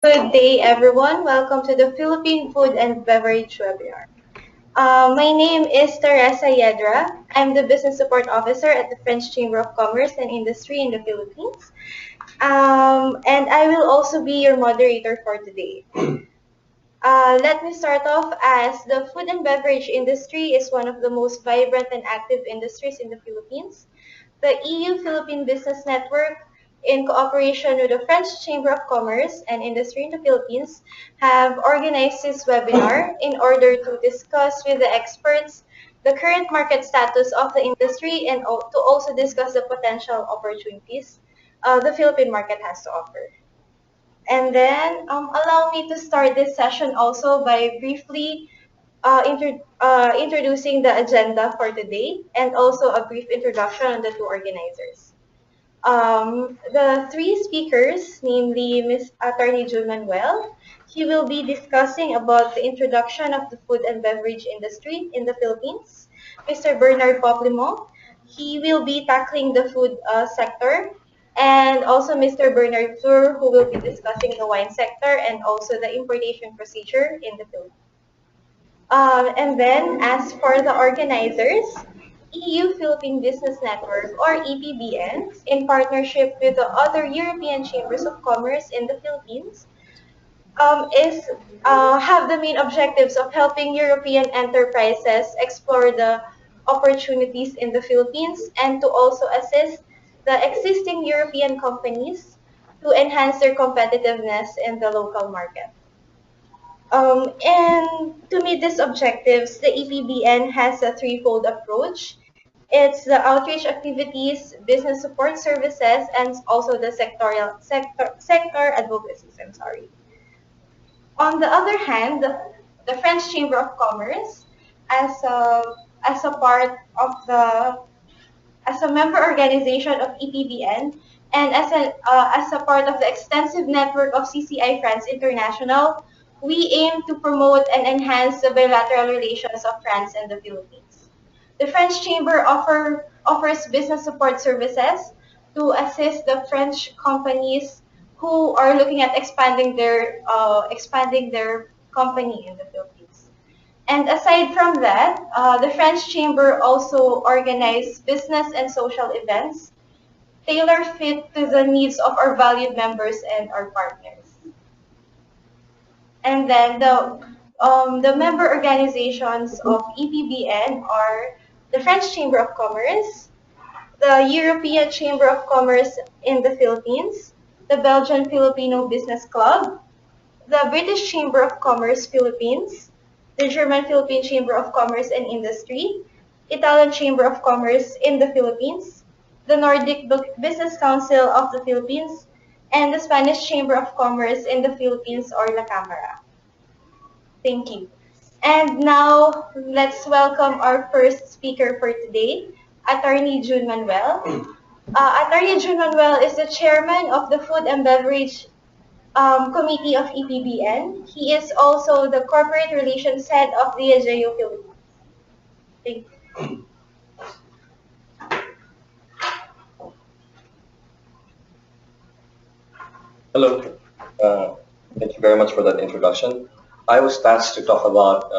Good day, everyone. Welcome to the Philippine Food and Beverage webinar. My name is Teresa Yedra. I'm the Business Support Officer at the French Chamber of Commerce and Industry in the Philippines. And I will also be your moderator for today. Let me start off as the food and beverage industry is one of the most vibrant and active industries in the Philippines. The EU-Philippine Business Network, in cooperation with the French Chamber of Commerce and Industry in the Philippines, have organized this webinar in order to discuss with the experts the current market status of the industry and to also discuss the potential opportunities the Philippine market has to offer. And then allow me to start this session also by briefly introducing the agenda for today and also a brief introduction on the two organizers. The three speakers, namely Ms. Atty. Jun Manuel, he will be discussing about the introduction of the food and beverage industry in the Philippines. Mr. Bernard Poplimont, he will be tackling the food sector, and also Mr. Bernard Fleur, who will be discussing the wine sector and also the importation procedure in the Philippines. And then, as for the organizers, EU-Philippine Business Network, or EPBN, in partnership with the other European Chambers of Commerce in the Philippines, have the main objectives of helping European enterprises explore the opportunities in the Philippines and to also assist the existing European companies to enhance their competitiveness in the local market. And to meet these objectives, the EPBN has a threefold approach. It's the outreach activities, business support services, and also the sector advocacy. I'm sorry. On the other hand, the French Chamber of Commerce, as a part of as a member organization of EPBN, and as a part of the extensive network of CCI France International, we aim to promote and enhance the bilateral relations of France and the Philippines. The French Chamber offers business support services to assist the French companies who are looking at expanding their company in the Philippines. And aside from that, the French Chamber also organizes business and social events tailor-fit to the needs of our valued members and our partners. And then the member organizations of EPBN are the French Chamber of Commerce, the European Chamber of Commerce in the Philippines, the Belgian Filipino Business Club, the British Chamber of Commerce Philippines, the German Philippine Chamber of Commerce and Industry, Italian Chamber of Commerce in the Philippines, the Nordic Business Council of the Philippines, and the Spanish Chamber of Commerce in the Philippines, or La Cámara. Thank you. And now, let's welcome our first speaker for today, Atty. Jun Manuel. Atty. Jun Manuel is the chairman of the Food and Beverage Committee of EPBN. He is also the corporate relations head of the Diageo Philippines. Thank you. Hello. Thank you very much for that introduction. I was tasked to talk about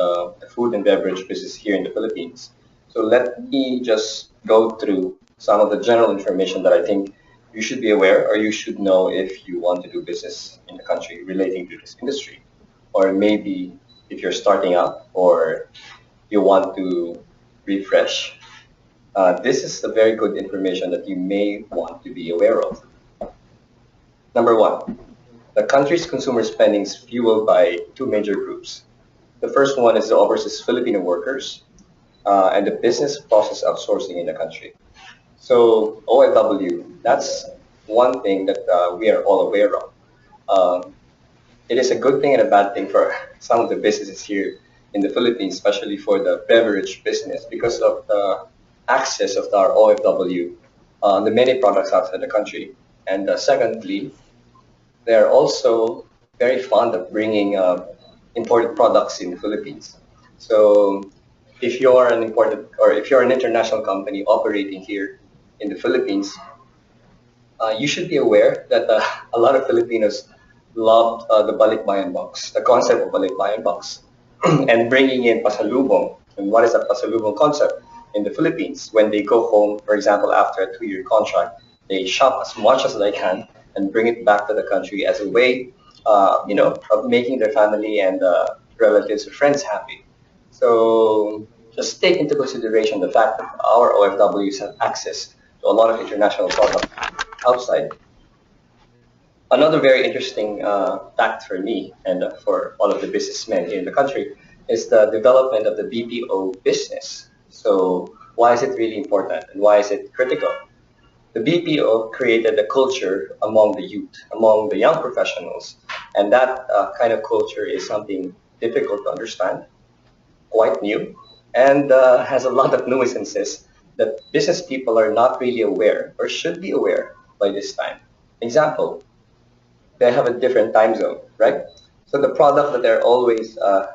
the food and beverage business here in the Philippines. So let me just go through some of the general information that I think you should be aware or you should know if you want to do business in the country relating to this industry. Or maybe if you're starting out or you want to refresh. This is the very good information that you may want to be aware of. Number one, the country's consumer spending is fueled by two major groups. The first one is the overseas Filipino workers and the business process outsourcing in the country. So OFW, that's one thing that we are all aware of. It is a good thing and a bad thing for some of the businesses here in the Philippines, especially for the beverage business, because of the access of our OFW on the many products outside the country. And secondly, they're also very fond of bringing imported products in the Philippines. So if you're an imported or if you're an international company operating here in the Philippines, you should be aware that a lot of Filipinos loved the balikbayan box, the concept of balikbayan box, and bringing in pasalubong. And what is a pasalubong concept? In the Philippines, when they go home, for example, after a 2-year contract, they shop as much as they can and bring it back to the country as a way, of making their family and relatives or friends happy. So just take into consideration the fact that our OFWs have access to a lot of international products outside. Another very interesting fact for me and for all of the businessmen here in the country is the development of the BPO business. So why is it really important and why is it critical? The BPO created a culture among the youth, among the young professionals, and that kind of culture is something difficult to understand, quite new, and has a lot of nuisances that business people are not really aware or should be aware by this time. Example, they have a different time zone, right? So the product that they're always the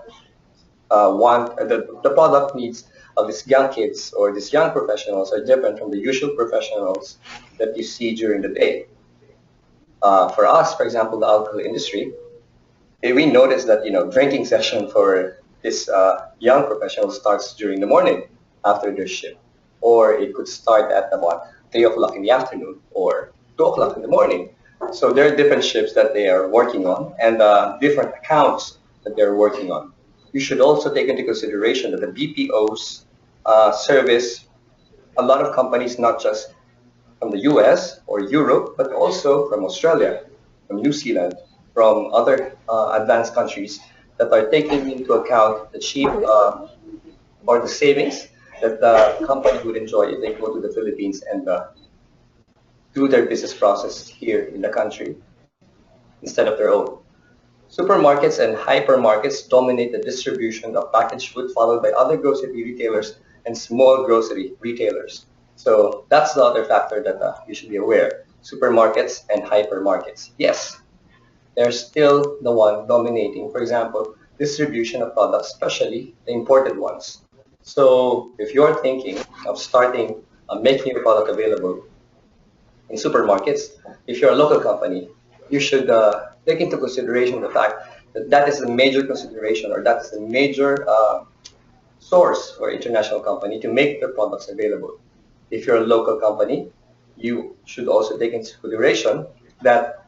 product needs of these young kids or these young professionals are different from the usual professionals that you see during the day. For us, for example, the alcohol industry, we noticed that drinking session for this young professional starts during the morning after their shift, or it could start at about 3 o'clock in the afternoon or 2 o'clock in the morning. So there are different shifts that they are working on and different accounts that they're working on. You should also take into consideration that the BPOs service a lot of companies, not just from the US or Europe, but also from Australia, from New Zealand, from other advanced countries that are taking into account the cheap or the savings that the company would enjoy if they go to the Philippines and do their business process here in the country instead of their own. Supermarkets and hypermarkets dominate the distribution of packaged food, followed by other grocery retailers and small grocery retailers. So that's the other factor that you should be aware. Supermarkets and hypermarkets. Yes, they're still the one dominating, for example, distribution of products, especially the imported ones. So if you're thinking of starting making your product available in supermarkets, if you're a local company, you should take into consideration the fact that that is a major consideration or that is a major source for international company to make their products available. If you're a local company, you should also take into consideration that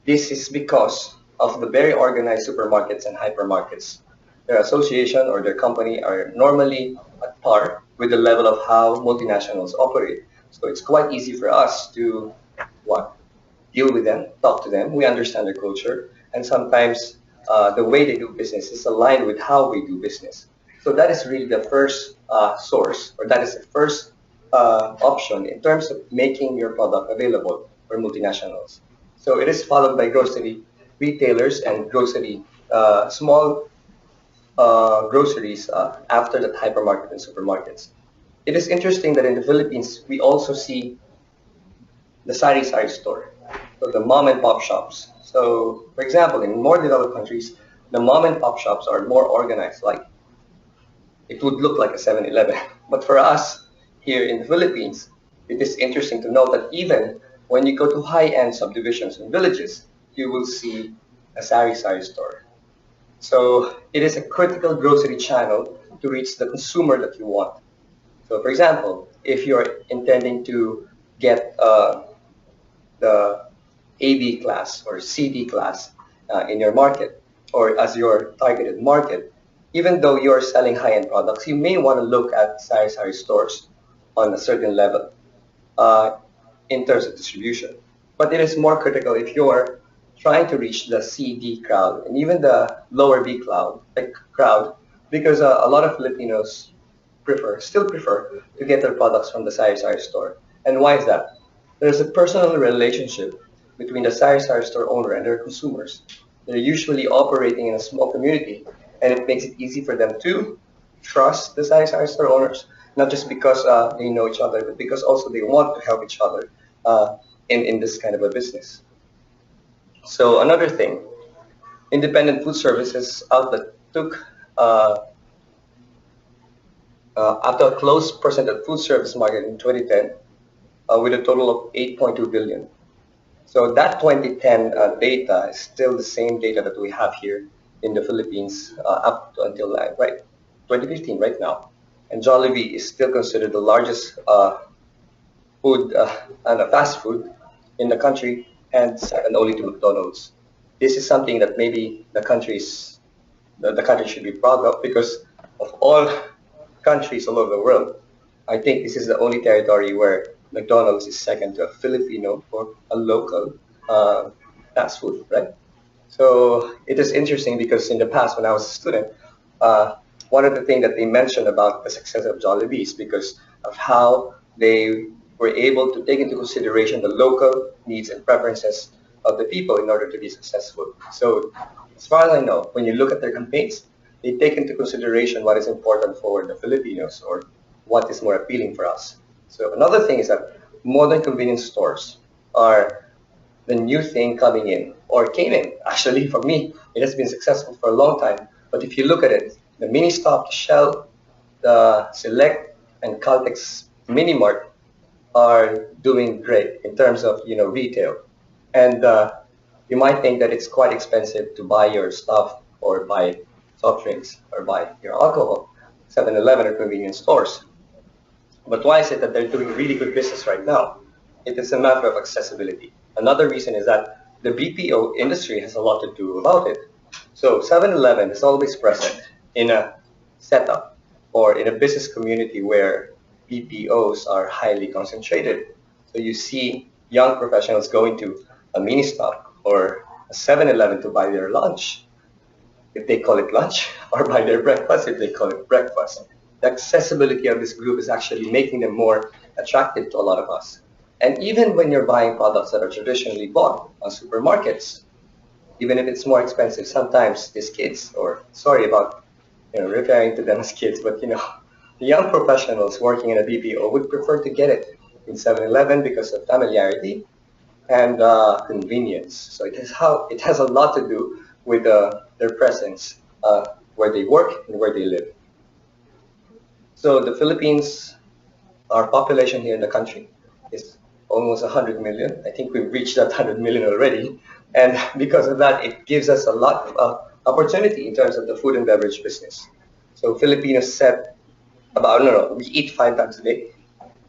this is because of the very organized supermarkets and hypermarkets. Their association or their company are normally at par with the level of how multinationals operate. So it's quite easy for us to what deal with them, talk to them. We understand their culture, and sometimes the way they do business is aligned with how we do business. So that is really the first source, or that is the first option in terms of making your product available for multinationals. So it is followed by grocery retailers and grocery small groceries after that hypermarket and supermarkets. It is interesting that in the Philippines we also see the sari-sari store, so the mom and pop shops. So, for example, in more developed countries, the mom and pop shops are more organized. Like it would look like a 7-Eleven. But for us here in the Philippines, it is interesting to note that even when you go to high-end subdivisions and villages, you will see a sari-sari store. So it is a critical grocery channel to reach the consumer that you want. So, for example, if you're intending to get the AB class or CD class in your market or as your targeted market, even though you're selling high-end products, you may want to look at sari-sari stores on a certain level uh, in terms of distribution. But it is more critical if you're trying to reach the CD crowd and even the lower B crowd, because a lot of Filipinos still prefer to get their products from the sari-sari store. And why is that? There's a personal relationship between the sari-sari store owner and their consumers. They're usually operating in a small community, and it makes it easy for them to trust the sari-sari store owners, not just because they know each other, but because also they want to help each other in this kind of a business. So another thing, independent food services outlet took after a closed percent of food service market in 2010 with a total of 8.2 billion. So that 2010 data is still the same data that we have here in the Philippines up to until right 2015 right now. And Jollibee is still considered the largest food and fast food in the country, and second only to McDonald's. This is something that maybe the country should be proud of, because of all countries all over the world, I think this is the only territory where McDonald's is second to a Filipino or a local fast food, right? So it is interesting because in the past, when I was a student, uh, one of the things that they mentioned about the success of Jollibee is because of how they were able to take into consideration the local needs and preferences of the people in order to be successful. So as far as I know, when you look at their campaigns, they take into consideration what is important for the Filipinos or what is more appealing for us. So another thing is that modern convenience stores are the new thing coming in, or came in. Actually, for me, it has been successful for a long time. But if you look at it, the mini stop, Shell, the Select, and Caltex Mini Mart are doing great in terms of retail. And you might think that it's quite expensive to buy your stuff or buy soft drinks or buy your alcohol, 7-Eleven or convenience stores. But why is it that they're doing really good business right now? It is a matter of accessibility. Another reason is that the BPO industry has a lot to do about it. So 7-Eleven is always present in a setup or in a business community where BPOs are highly concentrated. So you see young professionals going to a mini stop or a 7-Eleven to buy their lunch, if they call it lunch, or buy their breakfast if they call it breakfast. The accessibility of this group is actually making them more attractive to a lot of us. And even when you're buying products that are traditionally bought on supermarkets, even if it's more expensive, sometimes these kids, or sorry about referring to them as kids, but the young professionals working in a BPO would prefer to get it in 7-Eleven because of familiarity and convenience. So it has a lot to do with their presence, where they work and where they live. So the Philippines, our population here in the country is almost 100 million. I think we've reached that 100 million already. And because of that, it gives us a lot of opportunity in terms of the food and beverage business. So Filipinos set about, no, we eat 5 times a day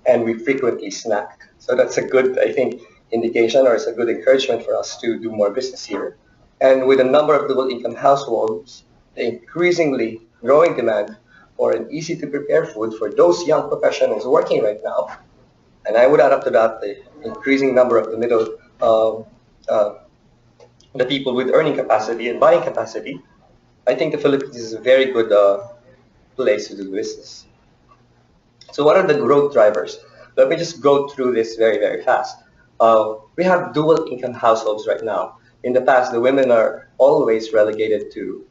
and we frequently snack. So that's a good, I think, indication, or it's a good encouragement for us to do more business here. And with a number of dual income households, the increasingly growing demand for an easy to prepare food for those young professionals working right now, and I would add up to that the increasing number of the middle, uh, the people with earning capacity and buying capacity, I think the Philippines is a very good place to do business. So what are the growth drivers? Let me just go through this very, very fast. We have dual income households right now. In the past, the women are always relegated to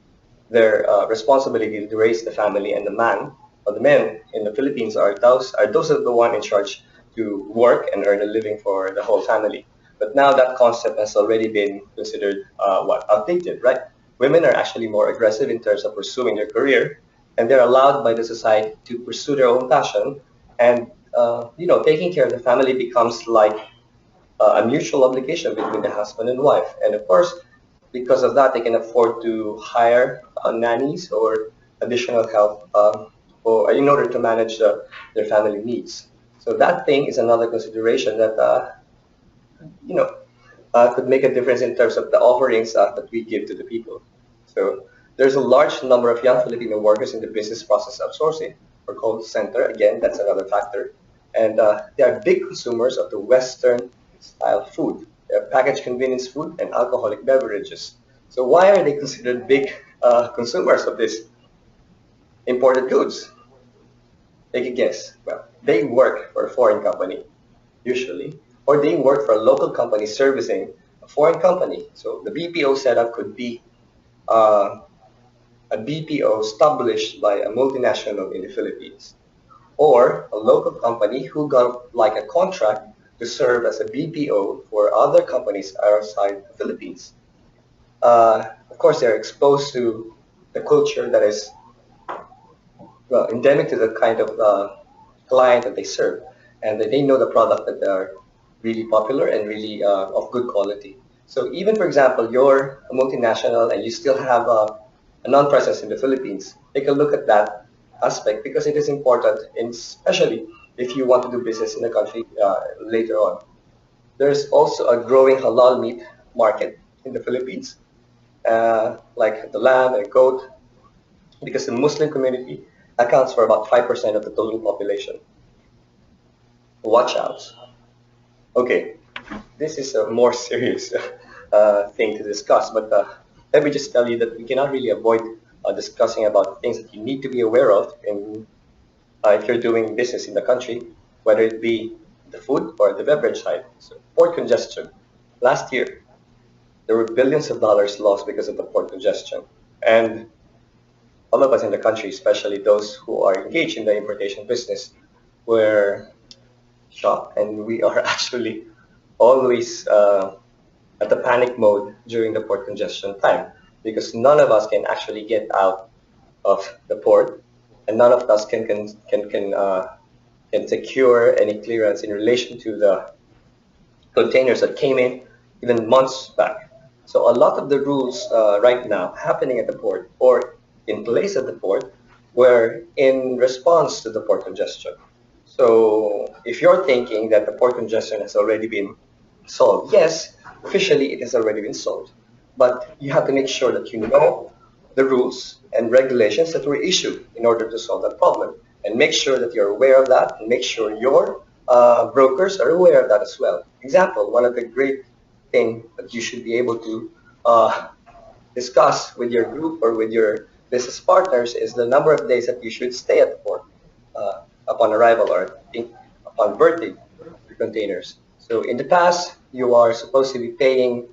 their responsibility to raise the family, and the man or the men in the Philippines are those are the one in charge to work and earn a living for the whole family. But now that concept has already been considered outdated, right? Women are actually more aggressive in terms of pursuing their career, and they're allowed by the society to pursue their own passion. And taking care of the family becomes like a mutual obligation between the husband and wife. And of course, because of that, they can afford to hire nannies or additional help in order to manage their family needs. So that thing is another consideration that you know could make a difference in terms of the offerings that we give to the people. So there's a large number of young Filipino workers in the business process outsourcing or call center. Again, that's another factor. And they are big consumers of the Western style food. They're packaged convenience food and alcoholic beverages. So why are they considered big consumers of these imported goods? Take a guess. Well, they work for a foreign company, usually, or they work for a local company servicing a foreign company. So the BPO setup could be uh, a BPO established by a multinational in the Philippines, or a local company who got like a contract to serve as a BPO for other companies outside the Philippines. Of course, they're exposed to the culture that is endemic to the kind of client that they serve, and they know the product that they are really popular and really of good quality. So even, for example, you're a multinational and you still have a non-presence in the Philippines, take a look at that aspect because it is important, and especially if you want to do business in the country later on. There's also a growing halal meat market in the Philippines, like the lamb and goat, because the Muslim community accounts for about 5% of the total population. Watch out. Okay, this is a more serious thing to discuss, but let me just tell you that we cannot really avoid discussing about things that you need to be aware of if you're doing business in the country, whether it be the food or the beverage side. So port congestion. Last year, there were billions of dollars lost because of the port congestion. And all of us in the country, especially those who are engaged in the importation business, were shocked, and we are actually always at the panic mode during the port congestion time because none of us can actually get out of the port, and none of us can secure any clearance in relation to the containers that came in even months back. So a lot of the rules right now happening at the port or in place at the port were in response to the port congestion. So if you're thinking that the port congestion has already been solved, yes, officially it has already been solved. But you have to make sure that you know the rules and regulations that were issued in order to solve that problem. And make sure that you're aware of that and make sure your brokers are aware of that as well. Example, one of the great things that you should be able to uh, discuss with your group or with your business partners is the number of days that you should stay at the port upon arrival or upon berthing your containers. So in the past, you are supposed to be paying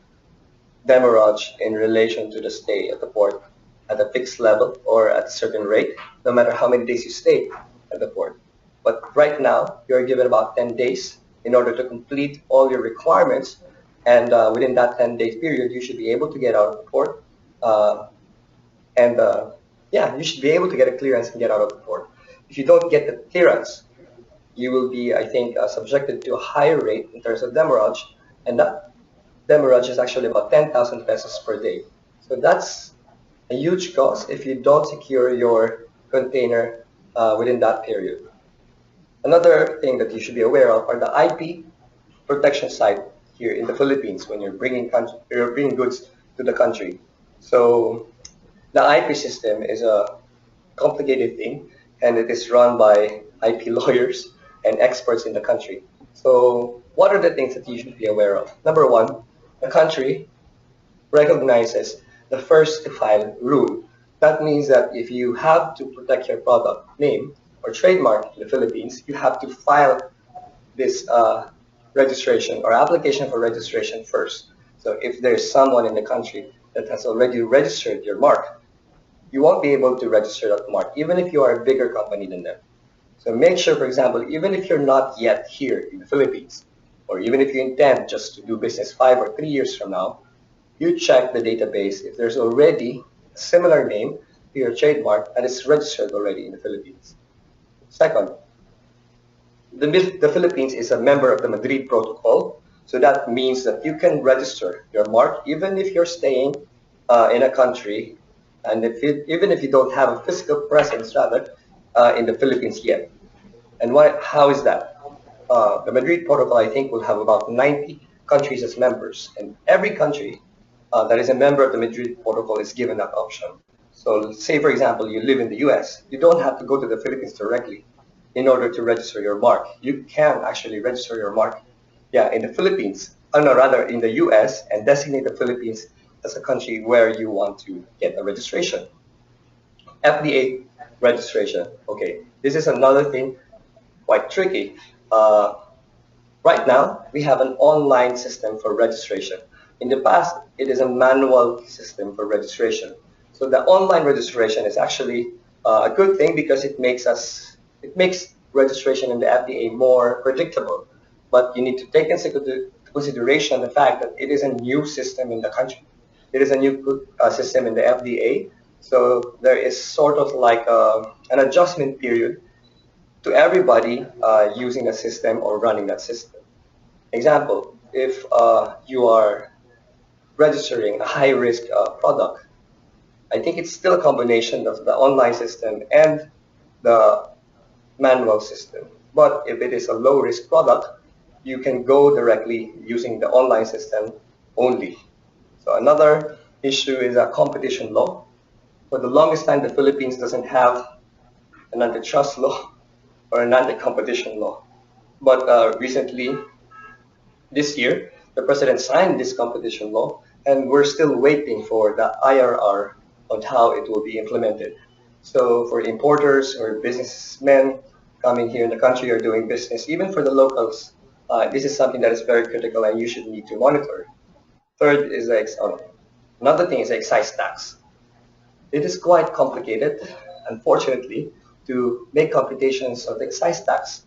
demurrage in relation to the stay at the port at a fixed level or at a certain rate, no matter how many days you stay at the port. But right now, you're given about 10 days in order to complete all your requirements. And within that 10-day period, you should be able to get out of the port. Uh, and yeah, you should be able to get a clearance and get out of the port. If you don't get the clearance, you will be, I think, subjected to a higher rate in terms of demurrage. And that demurrage is actually about 10,000 pesos per day. So that's a huge cost if you don't secure your container within that period. Another thing that you should be aware of are the IP protection side here in the Philippines when you're bringing goods to the country. So the IP system is a complicated thing, and it is run by IP lawyers and experts in the country. So what are the things that you should be aware of? Number one, the country recognizes the first to file rule. That means that if you have to protect your product name or trademark in the Philippines, you have to file this registration or application for registration first. So if there's someone in the country that has already registered your mark, you won't be able to register that mark, even if you are a bigger company than them. So make sure, for example, even if you're not yet here in the Philippines, or even if you intend just to do business 5 or 3 years from now, you check the database if there's already a similar name to your trademark and it's registered already in the Philippines. Second, the Philippines is a member of the Madrid Protocol, so that means that you can register your mark even if you're staying in a country and even if you don't have a physical presence rather in the Philippines yet. And how is that? The Madrid Protocol, I think, will have about 90 countries as members, and every country that is a member of the Madrid Protocol is given that option. So say, for example, you live in the US, you don't have to go to the Philippines directly in order to register your mark. You can actually register your mark, yeah, in the Philippines, no, rather in the US, and designate the Philippines as a country where you want to get a registration. FDA registration. Okay, this is another thing quite tricky. Uh, Right now, we have an online system for registration. In the past, it is a manual system for registration. So the online registration is actually a good thing because it makes registration in the FDA more predictable. But you need to take into consideration the fact that it is a new system in the country. It is a new system in the FDA. So there is sort of like an adjustment period to everybody using the system or running that system. Example, if you are registering a high-risk product, I think it's still a combination of the online system and the manual system. But if it is a low-risk product, you can go directly using the online system only. So another issue is a competition law. For the longest time, the Philippines doesn't have an antitrust law or an anti-competition law. But recently, this year, the president signed this competition law, and we're still waiting for the IRR on how it will be implemented. So for importers or businessmen coming here in the country or doing business, even for the locals, this is something that is very critical and you should need to monitor. Third is another thing is excise tax. It is quite complicated, unfortunately, to make computations of the excise tax,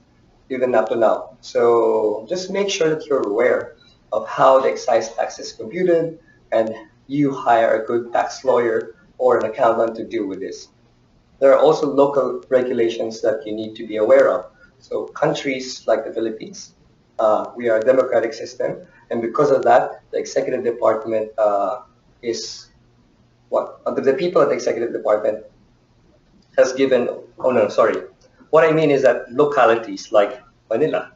even up to now. So just make sure that you're aware of how the excise tax is computed and you hire a good tax lawyer or an accountant to deal with this. There are also local regulations that you need to be aware of. So countries like the Philippines, we are a democratic system, and because of that, the executive department is what the people at the executive department has given. Oh no, sorry. What I mean is that localities like Manila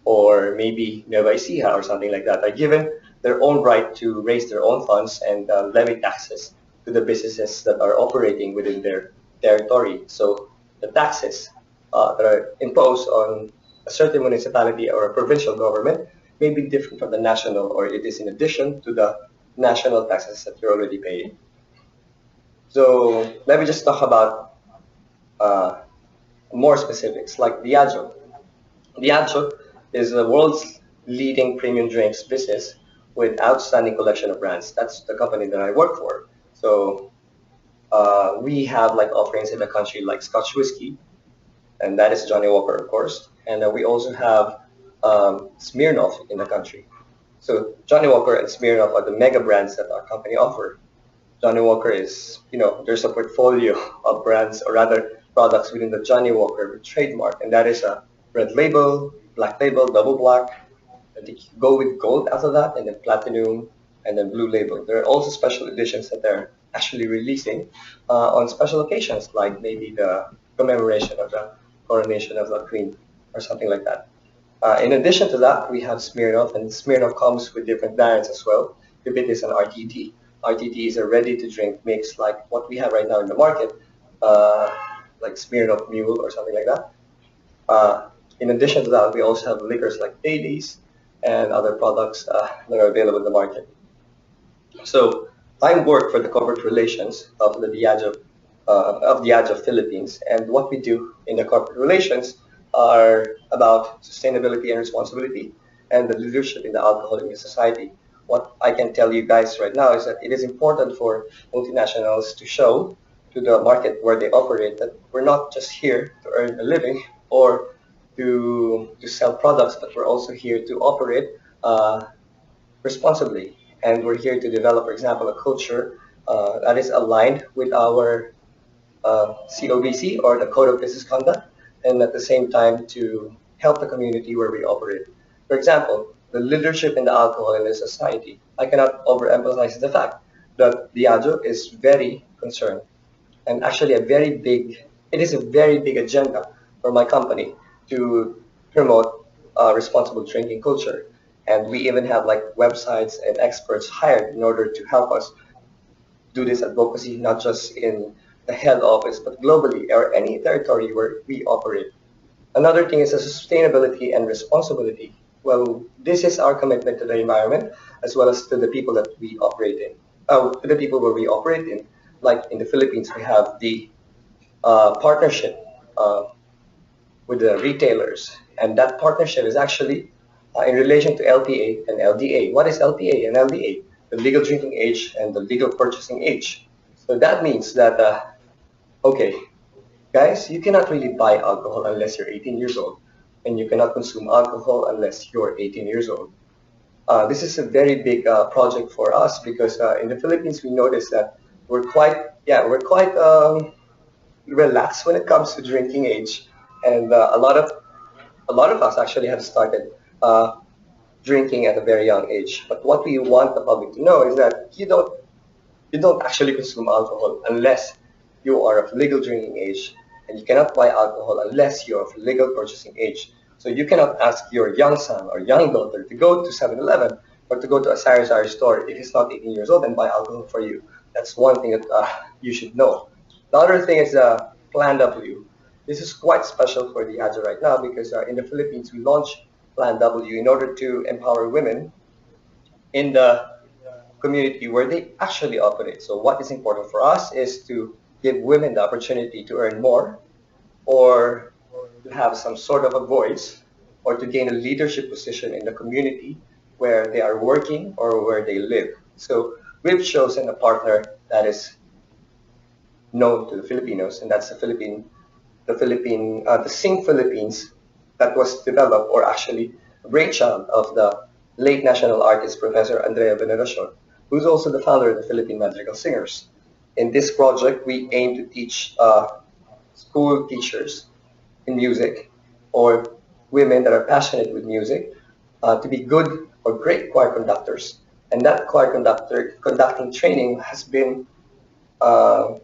or maybe Nueva Ecija or something like that are given their own right to raise their own funds and levy taxes to the businesses that are operating within their territory. So the taxes that are imposed on a certain municipality or a provincial government may be different from the national, or it is in addition to the national taxes that you're already paying. So let me just talk about uh, more specifics, like Diageo. Diageo is the world's leading premium drinks business with outstanding collection of brands. That's the company that I work for. So we have like offerings in the country like Scotch whiskey, and that is Johnny Walker, of course. And we also have Smirnoff in the country. So Johnny Walker and Smirnoff are the mega brands that our company offer. Johnny Walker is, there's a portfolio of brands, or rather products within the Johnny Walker trademark, and that is a red label, black label, double black. I think you go with gold after that, and then platinum, and then blue label. There are also special editions that they're actually releasing on special occasions, like maybe the commemoration of the coronation of the Queen or something like that. In addition to that, we have Smirnoff, and Smirnoff comes with different variants as well. If it is an RTD, RTD is a ready-to-drink mix like what we have right now in the market, uh, like Smirnoff Mule or something like that. In addition to that, we also have liquors like Baileys and other products that are available in the market. So I work for the corporate relations of the Diageo Philippines, and what we do in the corporate relations are about sustainability and responsibility and the leadership in the alcohol in society. What I can tell you guys right now is that it is important for multinationals to show to the market where they operate that we're not just here to earn a living or to sell products, but we're also here to operate responsibly. And we're here to develop, for example, a culture that is aligned with our COBC, or the Code of Business Conduct, and at the same time to help the community where we operate. For example, the leadership in the alcohol in the society. I cannot overemphasize the fact that Diageo is very concerned, and actually it is a very big agenda for my company to promote responsible drinking culture. And we even have like websites and experts hired in order to help us do this advocacy, not just in the head office, but globally or any territory where we operate. Another thing is the sustainability and responsibility. Well, this is our commitment to the environment as well as to the people that we operate in, to the people where we operate in. Like in the Philippines, we have the partnership uh, with the retailers, and that partnership is actually in relation to LPA and LDA. What is LPA and LDA? The legal drinking age and the legal purchasing age. So that means that, okay, guys, you cannot really buy alcohol unless you're 18 years old, and you cannot consume alcohol unless you're 18 years old. This is a very big project for us because in the Philippines we noticed that we're quite relaxed when it comes to drinking age, and a lot of us actually have started. drinking at a very young age. But what we want the public to know is that you don't actually consume alcohol unless you are of legal drinking age, and you cannot buy alcohol unless you're of legal purchasing age. So you cannot ask your young son or young daughter to go to 7-Eleven or to go to a sari-sari store if he's not 18 years old and buy alcohol for you. That's one thing that you should know. The other thing is Plan W. This is quite special for the ADSA right now because in the Philippines we launched Plan W in order to empower women in the community where they actually operate. So what is important for us is to give women the opportunity to earn more or to have some sort of a voice or to gain a leadership position in the community where they are working or where they live. So we've chosen a partner that is known to the Filipinos, and that's the Sing Philippines that was developed or actually a brainchild of the late national artist Professor Andrea Veneracion, who's also the founder of the Philippine Madrigal Singers. In this project, we aim to teach school teachers in music or women that are passionate with music to be good or great choir conductors. And that choir conducting training has been uh,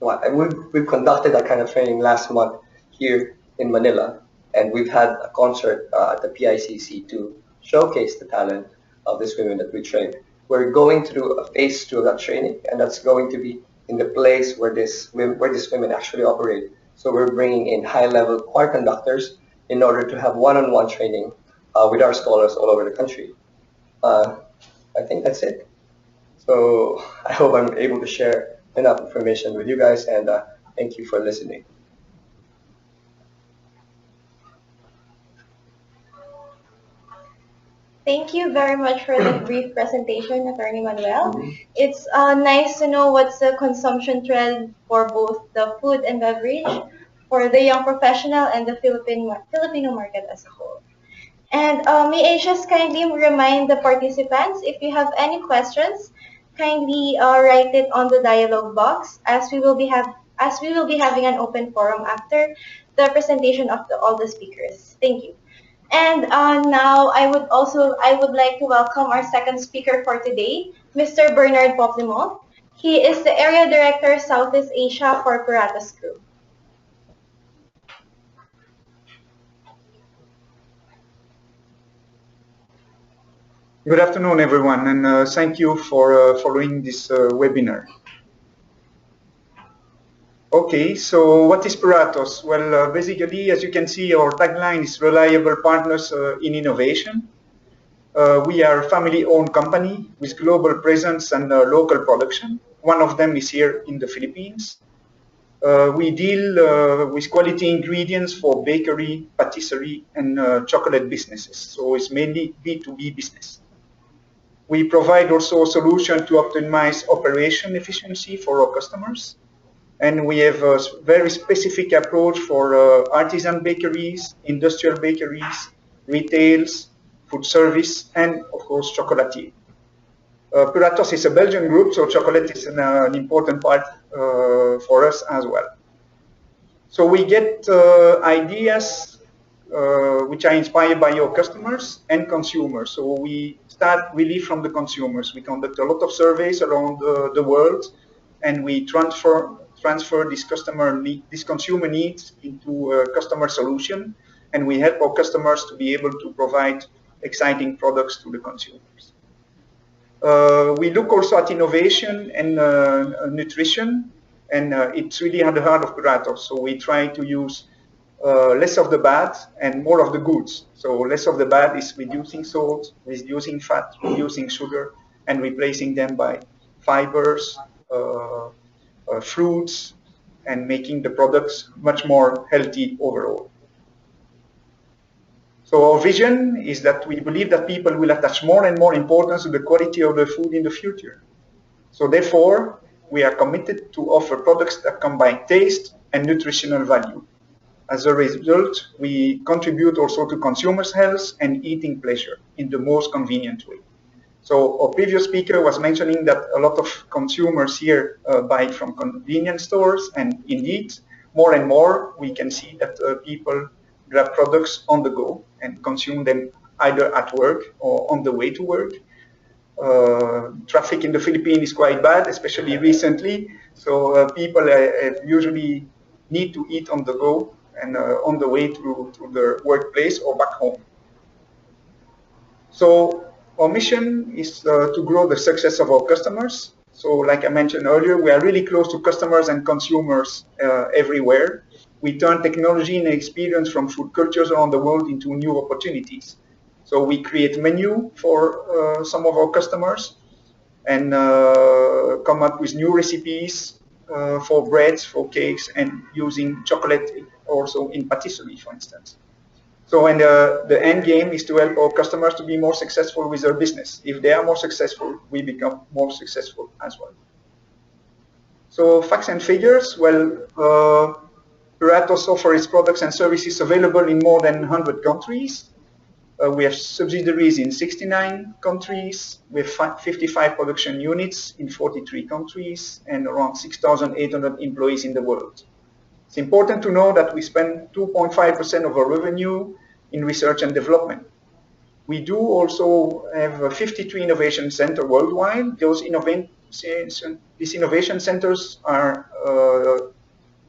we've conducted that kind of training last month here in Manila, and we've had a concert at the PICC to showcase the talent of these women that we train. We're going through a phase 2 of that training, and that's going to be in the place where these women actually operate. So we're bringing in high-level choir conductors in order to have one-on-one training with our scholars all over the country. Uh, I think that's it. So I hope I'm able to share enough information with you guys, and thank you for listening. Thank you very much for the brief presentation, Attorney Manuel. It's nice to know what's the consumption trend for both the food and beverage, for the young professional and the Filipino market as a whole. And may I just kindly remind the participants, if you have any questions, kindly write it on the dialogue box as we will be having an open forum after the presentation of all the speakers. Thank you. And now I would like to welcome our second speaker for today, Mr. Bernard Poplimont. He is the Area Director Southeast Asia for Puratos Group. Good afternoon, everyone, and thank you for following this webinar. Okay, so what is Puratos? Well, basically, as you can see, our tagline is reliable partners in innovation. We are a family-owned company with global presence and local production. One of them is here in the Philippines. We deal with quality ingredients for bakery, patisserie, and chocolate businesses. So it's mainly B2B business. We provide also a solution to optimize operation efficiency for our customers. And we have a very specific approach for artisan bakeries, industrial bakeries, retails, food service, and of course, chocolatier. Puratos is a Belgian group, so chocolate is an important part for us as well. So we get ideas which are inspired by your customers and consumers. So we start really from the consumers. We conduct a lot of surveys around the world, and we transfer this consumer needs into a customer solution, and we help our customers to be able to provide exciting products to the consumers. We look also at innovation and nutrition, and it's really at the heart of Puratos. So we try to use less of the bad and more of the goods. So less of the bad is reducing salt, reducing fat, reducing sugar, and replacing them by fibers, fruits, and making the products much more healthy overall. So our vision is that we believe that people will attach more and more importance to the quality of the food in the future. So therefore, we are committed to offer products that combine taste and nutritional value. As a result, we contribute also to consumers' health and eating pleasure in the most convenient way. So our previous speaker was mentioning that a lot of consumers here buy from convenience stores, and indeed, more and more we can see that people grab products on the go and consume them either at work or on the way to work. Traffic in the Philippines is quite bad, especially recently. So people usually need to eat on the go and on the way to their workplace or back home. So our mission is to grow the success of our customers. So like I mentioned earlier, we are really close to customers and consumers everywhere. We turn technology and experience from food cultures around the world into new opportunities. So we create menu for some of our customers and come up with new recipes for breads, for cakes, and using chocolate also in patisserie, for instance. So, and the end game is to help our customers to be more successful with their business. If they are more successful, we become more successful as well. So, facts and figures. Well, Puratos offers its products and services available in more than 100 countries. We have subsidiaries in 69 countries, with 55 production units in 43 countries, and around 6,800 employees in the world. It's important to know that we spend 2.5% of our revenue in research and development. We do also have 53 innovation centers worldwide. These innovation centers are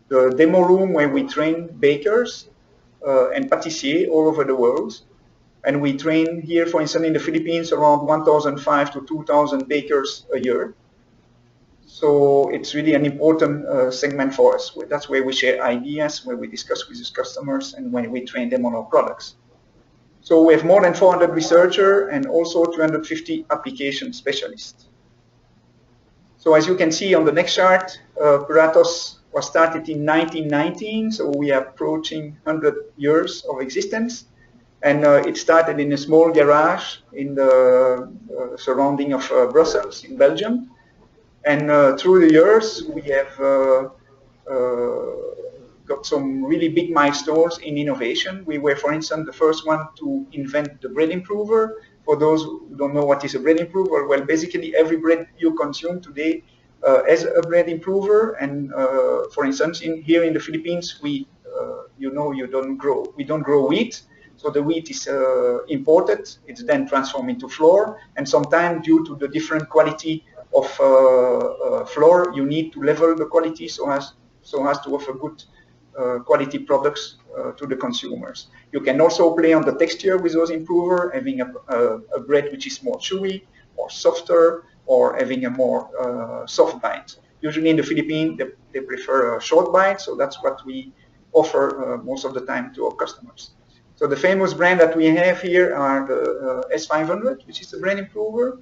the demo room where we train bakers and pâtissiers all over the world. And we train here, for instance, in the Philippines, around 1,500 to 2,000 bakers a year. So it's really an important segment for us. That's where we share ideas, where we discuss with the customers, and when we train them on our products. So we have more than 400 researchers and also 250 application specialists. So as you can see on the next chart, Puratos was started in 1919, so we are approaching 100 years of existence. And it started in a small garage in the surrounding of Brussels in Belgium. And through the years, we have got some really big milestones in innovation. We were, for instance, the first one to invent the bread improver. For those who don't know what is a bread improver, well, basically every bread you consume today has a bread improver. And for instance, here in the Philippines, we don't grow wheat. So the wheat is imported. It's then transformed into flour. And sometimes, due to the different quality of flour, you need to level the quality so as to offer good quality products to the consumers. You can also play on the texture with those improvers, having a bread which is more chewy or softer, or having a more soft bite. Usually in the Philippines, they prefer a short bite, so that's what we offer most of the time to our customers. So the famous brand that we have here are the S500, which is the bread improver.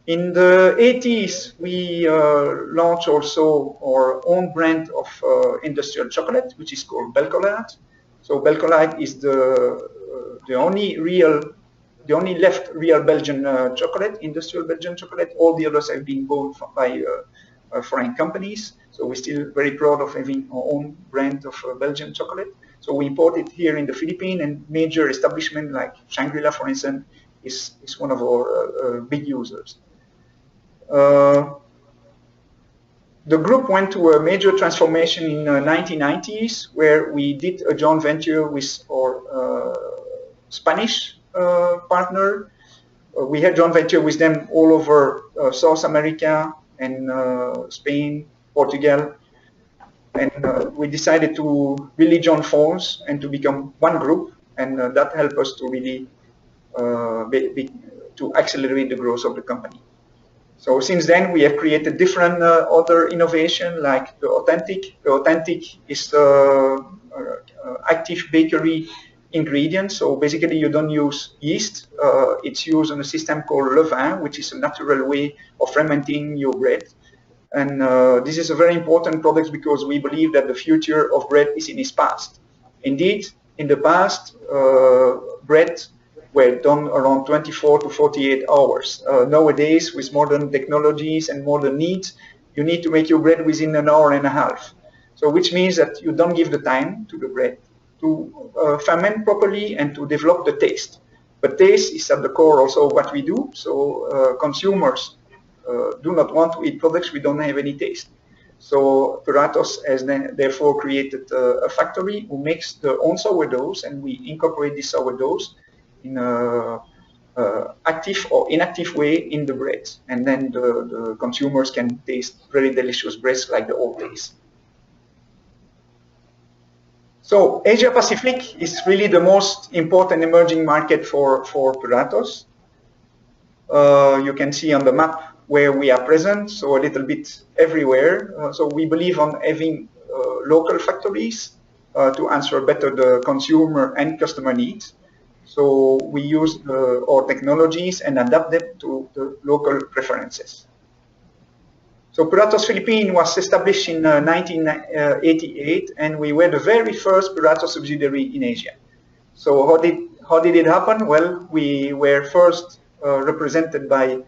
In the 80s, we launched also our own brand of industrial chocolate, which is called Belcolate. So Belcolate is the only left real Belgian chocolate, industrial Belgian chocolate. All the others have been bought by foreign companies. So we're still very proud of having our own brand of Belgian chocolate. So we import it here in the Philippines, and major establishment like Shangri-La, for instance, is one of our big users. The group went to a major transformation in the 1990s, where we did a joint venture with our Spanish partner. We had joint venture with them all over South America and Spain, Portugal. And we decided to really join forces and to become one group, and that helped us to really to accelerate the growth of the company. So since then, we have created different other innovation, like the Authentic. The Authentic is the active bakery ingredient. So basically, you don't use yeast. It's used in a system called levain, which is a natural way of fermenting your bread. And this is a very important product because we believe that the future of bread is in its past. Indeed, in the past, bread were done around 24 to 48 hours. Nowadays, with modern technologies and modern needs, you need to make your bread within an hour and a half. So which means that you don't give the time to the bread to ferment properly and to develop the taste. But taste is at the core also of what we do. So consumers do not want to eat products we don't have any taste. So Puratos has then therefore created a factory who makes their own sourdoughs, and we incorporate these sourdoughs in a active or inactive way in the bread, and then the consumers can taste very delicious breads like the old days. So Asia Pacific is really the most important emerging market for Puratos. You can see on the map where we are present, so a little bit everywhere. So we believe on having local factories to answer better the consumer and customer needs. So we use our technologies and adapt them to the local preferences. So Puratos Philippines was established in 1988, and we were the very first Puratos subsidiary in Asia. So how did it happen? Well, we were first represented by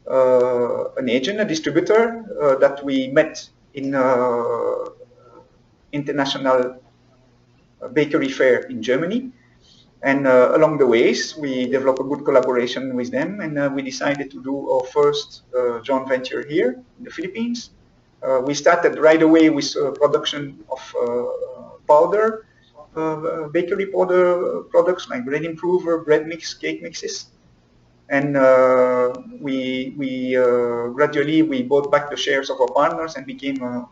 an agent, a distributor that we met in international bakery fair in Germany. And along the ways, we developed a good collaboration with them, and we decided to do our first joint venture here in the Philippines. We started right away with production of powder, bakery powder products like bread improver, bread mix, cake mixes. And gradually we bought back the shares of our partners and became a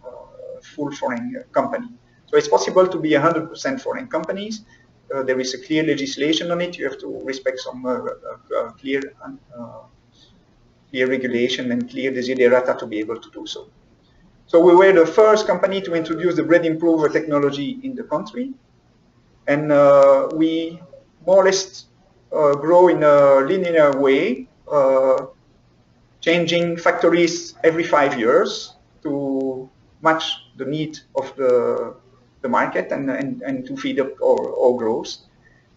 full foreign company. So it's possible to be 100% foreign companies. There is a clear legislation on it. You have to respect some clear regulation and clear desiderata to be able to do so. So we were the first company to introduce the bread improver technology in the country. And we more or less grow in a linear way, changing factories every 5 years to match the need of the market and to feed up our growth.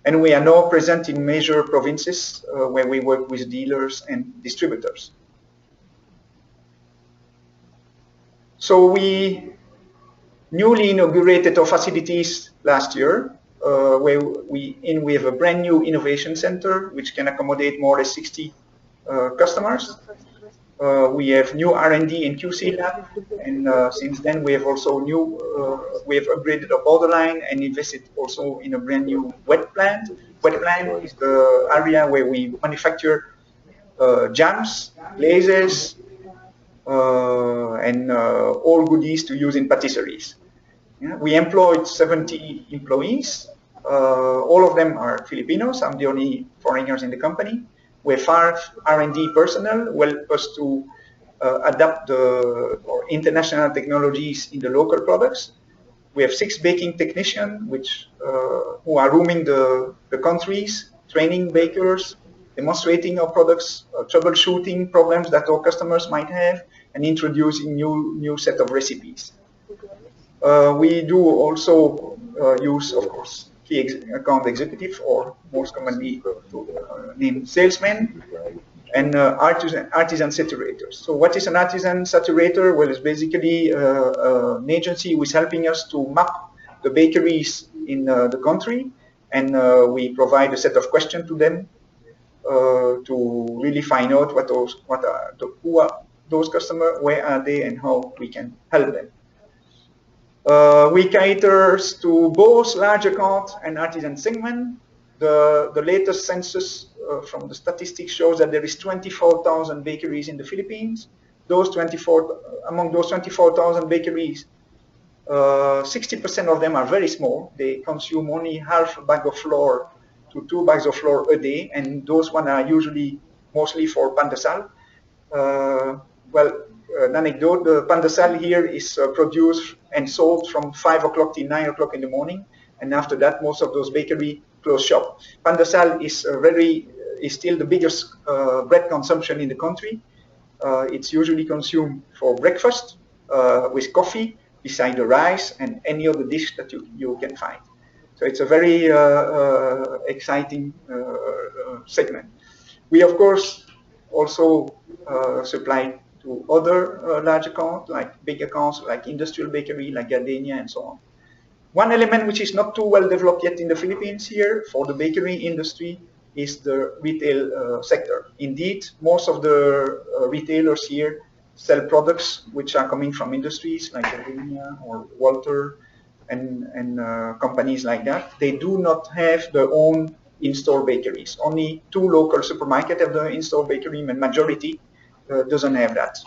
And we are now present in major provinces where we work with dealers and distributors. So we newly inaugurated our facilities last year, where we have a brand new innovation center which can accommodate more than 60 customers. We have new R&D and QC lab, and since then we have also we have upgraded our border line and invested also in a brand new wet plant. Wet plant is the area where we manufacture jams, glazes, and all goodies to use in patisseries. Yeah, we employed 70 employees. All of them are Filipinos. I'm the only foreigners in the company. We have 5 R&D personnel who help us to adapt our international technologies in the local products. We have 6 baking technicians who are roaming the countries, training bakers, demonstrating our products, troubleshooting problems that our customers might have, and introducing new set of recipes. We do also use, of course, key account executive, or most commonly named salesmen, and artisan saturators. So what is an artisan saturator? Well, it's basically an agency who is helping us to map the bakeries in the country, and we provide a set of questions to them to really find out who are those customers, where are they, and how we can help them. We cater to both large account and artisan segment. The latest census from the statistics shows that there is 24,000 bakeries in the Philippines. Among those 24,000 bakeries, 60% of them are very small. They consume only half a bag of flour to 2 bags of flour a day, and those ones are usually mostly for pandesal. An anecdote, the pandesal here is produced and sold from 5 o'clock till 9 o'clock in the morning, and after that most of those bakeries close shop. Pandesal is still the biggest bread consumption in the country. It's usually consumed for breakfast with coffee, beside the rice and any other dish that you can find. So it's a very exciting segment. We of course also supply to other large accounts, like big accounts, like industrial bakery, like Gardenia, and so on. One element which is not too well developed yet in the Philippines here for the bakery industry is the retail sector. Indeed, most of the retailers here sell products which are coming from industries like Gardenia or Walter and companies like that. They do not have their own in-store bakeries. Only 2 local supermarkets have the in-store bakery, and majority doesn't have that.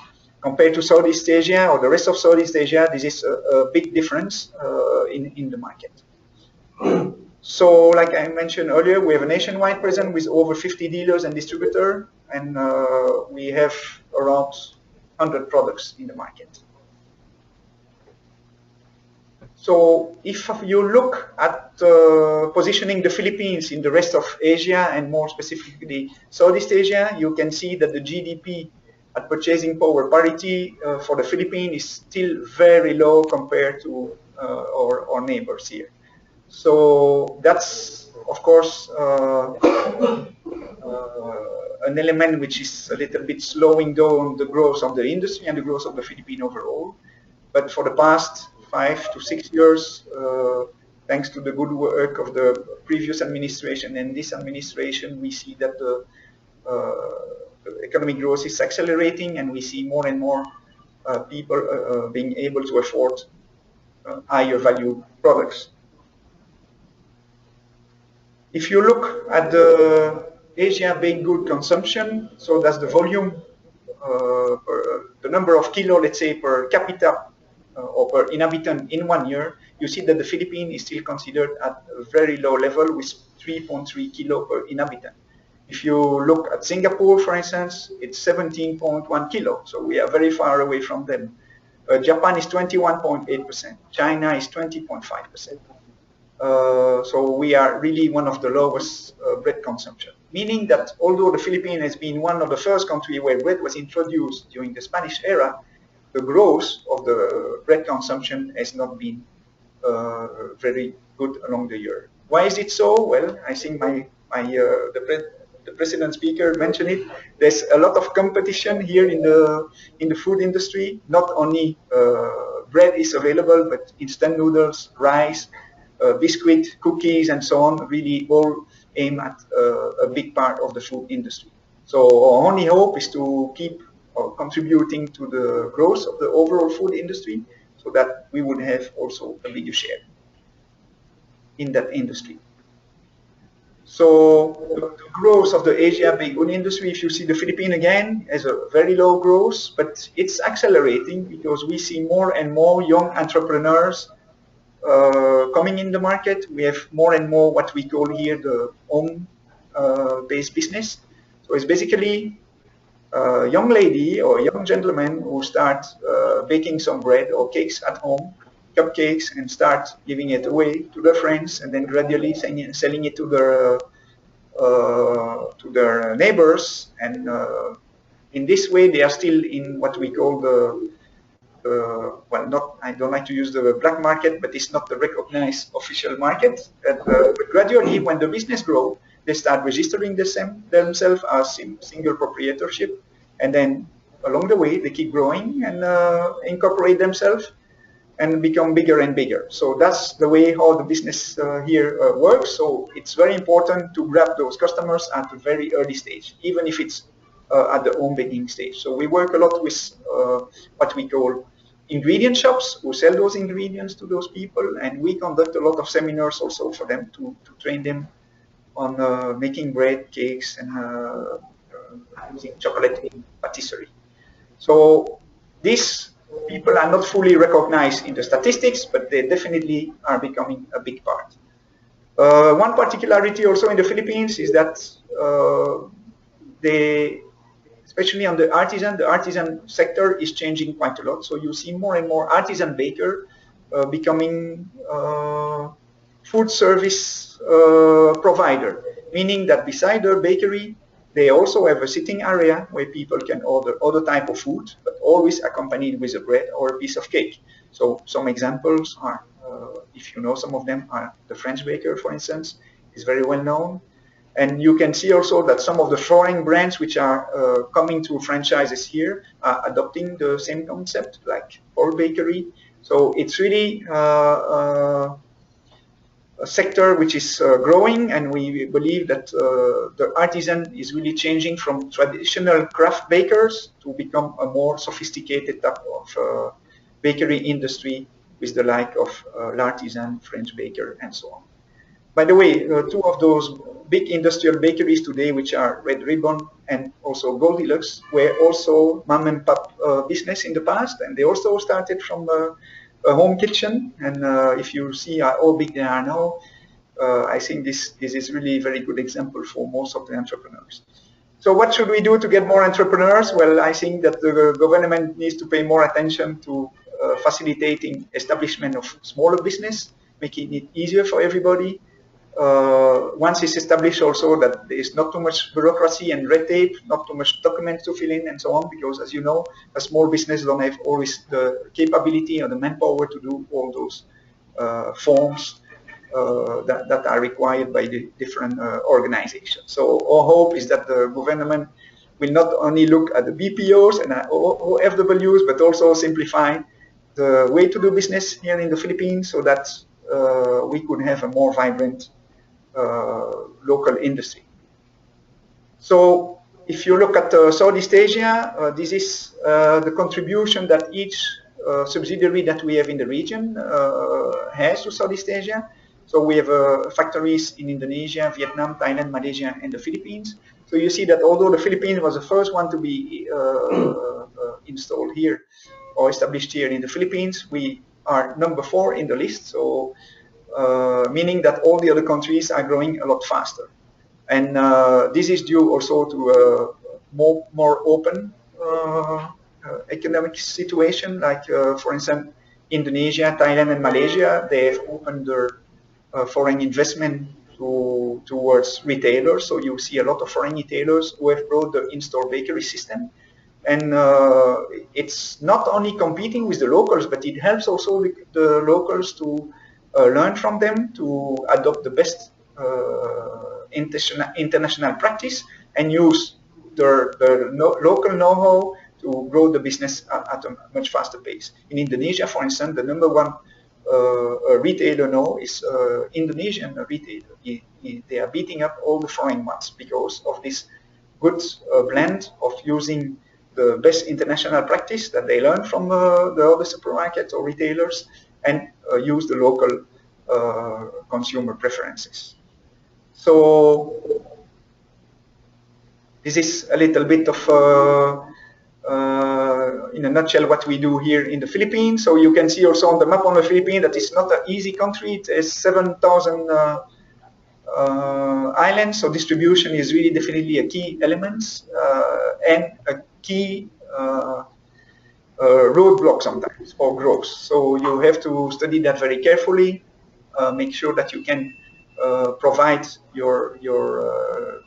Compared to Southeast Asia or the rest of Southeast Asia, this is a big difference in the market. So, like I mentioned earlier, we have a nationwide presence with over 50 dealers and distributors, and we have around 100 products in the market. So, if you look at positioning the Philippines in the rest of Asia and more specifically Southeast Asia, you can see that the GDP at purchasing power parity for the Philippines is still very low compared to our neighbors here. So that's, of course, an element which is a little bit slowing down the growth of the industry and the growth of the Philippines overall. But for the past 5 to 6 years, thanks to the good work of the previous administration and this administration, we see that the economic growth is accelerating, and we see more and more people being able to afford higher value products. If you look at the Asia baked good consumption, so that's the volume, the number of kilo, let's say, per capita or per inhabitant in 1 year, you see that the Philippines is still considered at a very low level with 3.3 kilo per inhabitant. If you look at Singapore, for instance, it's 17.1 kilo, so we are very far away from them. Japan is 21.8%, China is 20.5%. So we are really one of the lowest bread consumption, meaning that although the Philippines has been one of the first countries where bread was introduced during the Spanish era, the growth of the bread consumption has not been very good along the year. Why is it so? Well, I think the president speaker mentioned it. There's a lot of competition here in the food industry. Not only bread is available, but instant noodles, rice, biscuit, cookies, and so on, really all aim at a big part of the food industry. So our only hope is to keep contributing to the growth of the overall food industry, so that we would have also a bigger share in that industry. So the growth of the Asia baked good industry, if you see the Philippines again, has a very low growth, but it's accelerating because we see more and more young entrepreneurs coming in the market. We have more and more what we call here the home-based business. So it's basically a young lady or a young gentleman who start baking some bread or cakes at home, cupcakes, and start giving it away to their friends, and then gradually selling it to their neighbors. And in this way, they are still in what we call well, I don't like to use the black market, but it's not the recognized official market. But gradually, when the business grows, they start registering themselves as single proprietorship, and then along the way, they keep growing and incorporate themselves and become bigger and bigger. So that's the way how the business here works. So it's very important to grab those customers at a very early stage, even if it's at the home baking stage. So we work a lot with what we call ingredient shops who sell those ingredients to those people, and we conduct a lot of seminars also for them to train them on making bread, cakes, and using chocolate in patisserie. So these people are not fully recognized in the statistics, but they definitely are becoming a big part. One particularity also in the Philippines is that especially on the artisan sector is changing quite a lot. So you see more and more artisan baker becoming food service provider, meaning that beside their bakery, they also have a sitting area where people can order other type of food, but always accompanied with a bread or a piece of cake. So some examples are, if you know some of them, are the French baker, for instance, is very well known. And you can see also that some of the foreign brands which are coming to franchises here are adopting the same concept, like Paul Bakery. So it's really a sector which is growing, and we believe that the artisan is really changing from traditional craft bakers to become a more sophisticated type of bakery industry with the like of l'artisan, French baker, and so on. By the way, two of those big industrial bakeries today, which are Red Ribbon and also Goldilocks, were also mom and pop business in the past, and they also started from a home kitchen. And if you see how big they are now, I think this is really a very good example for most of the entrepreneurs. So what should we do to get more entrepreneurs? Well, I think that the government needs to pay more attention to facilitating establishment of smaller business, making it easier for everybody. Once it's established also that there is not too much bureaucracy and red tape, not too much documents to fill in and so on, because as you know, a small business don't have always the capability or the manpower to do all those forms that are required by the different organizations. So our hope is that the government will not only look at the BPOs and OFWs, but also simplify the way to do business here in the Philippines so that we could have a more vibrant local industry. So if you look at Southeast Asia, this is the contribution that each subsidiary that we have in the region has to Southeast Asia. So we have factories in Indonesia, Vietnam, Thailand, Malaysia, and the Philippines. So you see that although the Philippines was the first one to be installed here or established here in the Philippines, we are number 4 in the list. So meaning that all the other countries are growing a lot faster. And this is due also to a more open economic situation, like for instance, Indonesia, Thailand, and Malaysia, they have opened their foreign investment towards retailers. So you see a lot of foreign retailers who have brought the in-store bakery system. And it's not only competing with the locals, but it helps also the locals to learn from them, to adopt the best international practice and use their local know-how to grow the business at a much faster pace. In Indonesia, for instance, the number 1 retailer now is Indonesian retailer. They are beating up all the foreign ones because of this good blend of using the best international practice that they learn from the other supermarkets or retailers and use the local consumer preferences. So this is a little bit of in a nutshell what we do here in the Philippines. So you can see also on the map on the Philippines that it's not an easy country. It has 7,000 islands, so distribution is really definitely a key element and a key roadblock sometimes for growth. So you have to study that very carefully, make sure that you can provide your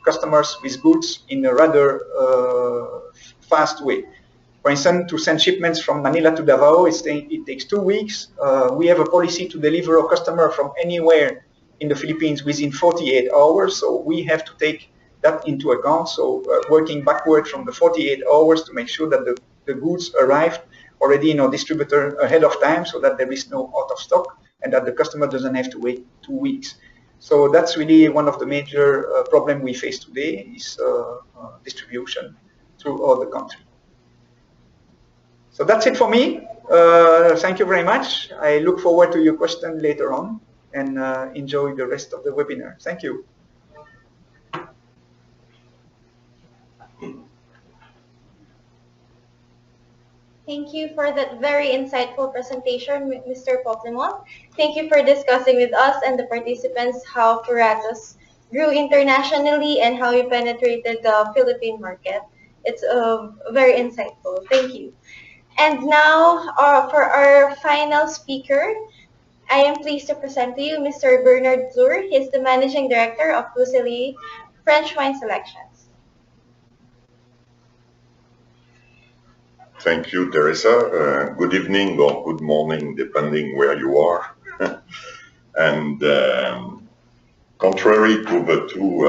customers with goods in a rather fast way. For instance, to send shipments from Manila to Davao, it takes 2 weeks. We have a policy to deliver a customer from anywhere in the Philippines within 48 hours. So we have to take that into account. So working backward from the 48 hours to make sure that the goods arrive already in our distributor ahead of time so that there is no out of stock and that the customer doesn't have to wait 2 weeks. So that's really one of the major problems we face today is distribution through all the country. So that's it for me. Thank you very much. I look forward to your question later on and enjoy the rest of the webinar. Thank you. Thank you for that very insightful presentation, Mr. Poplimont. Thank you for discussing with us and the participants how Puratos grew internationally and how you penetrated the Philippine market. It's very insightful. Thank you. And now for our final speaker, I am pleased to present to you Mr. Bernard Poplimont. He's the Managing Director of Cellier French Wine Selections. Thank you, Teresa. Good evening or good morning, depending where you are. And contrary to the two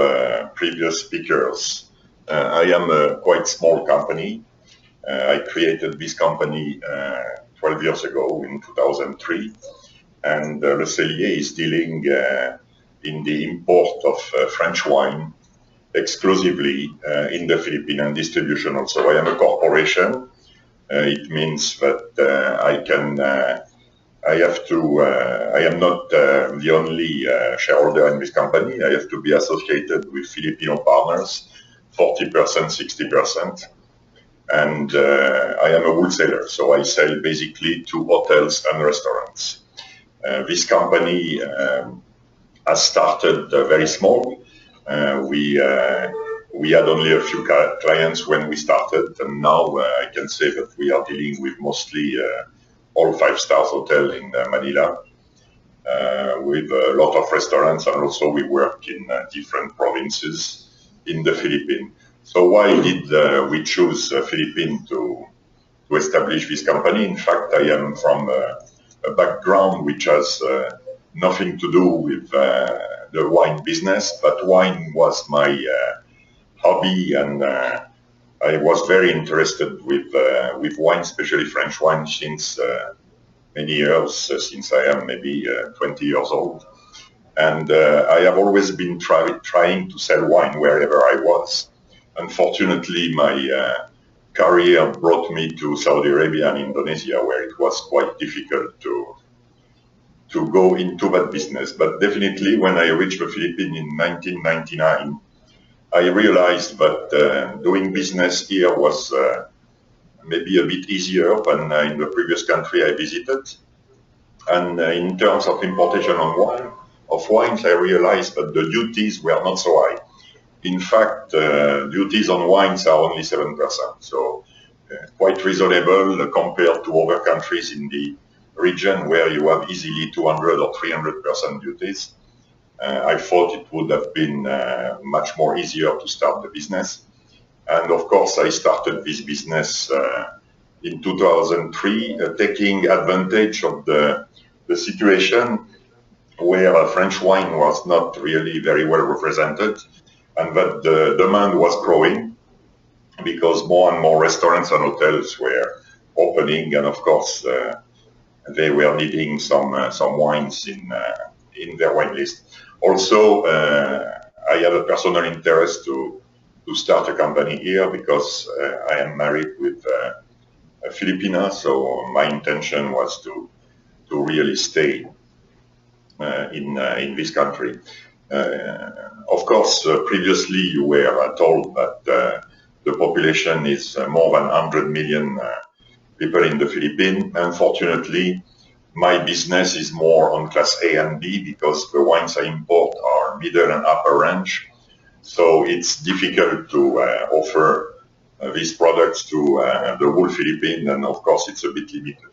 previous speakers, I am a quite small company. I created this company 12 years ago in 2003, and Le Cellier is dealing in the import of French wine exclusively in the Philippines and distribution also. I am a corporation. It means that I can I am not the only shareholder in this company. I have to be associated with Filipino partners, 40%, 60%. And I am a wholesaler, so I sell basically to hotels and restaurants. This company has started very small. We had only a few clients when we started, and now I can say that we are dealing with mostly all five-star hotel in Manila, with a lot of restaurants, and also we work in different provinces in the Philippines. So why did we choose Philippines to establish this company? In fact, I am from a background which has nothing to do with the wine business, but wine was my hobby, and I was very interested with wine, especially French wine, since many years, since I am maybe 20 years old. And I have always been trying to sell wine wherever I was. Unfortunately, my career brought me to Saudi Arabia and Indonesia, where it was quite difficult to go into that business. But definitely, when I reached the Philippines in 1999, I realized that doing business here was maybe a bit easier than in the previous country I visited. And in terms of importation of wines, I realized that the duties were not so high. In fact, duties on wines are only 7%, so quite reasonable compared to other countries in the region where you have easily 200 or 300% duties. I thought it would have been much more easier to start the business. And of course, I started this business in 2003, taking advantage of the situation where French wine was not really very well represented, and that the demand was growing because more and more restaurants and hotels were opening, and of course they were needing some wines in their wine list. Also, I have a personal interest to start a company here because I am married with a Filipina, so my intention was to really stay in this country. Of course, previously you were told that the population is more than 100 million people in the Philippines. Unfortunately, my business is more on class A and B because the wines I import are middle and upper range. So it's difficult to offer these products to the whole Philippines, and of course it's a bit limited.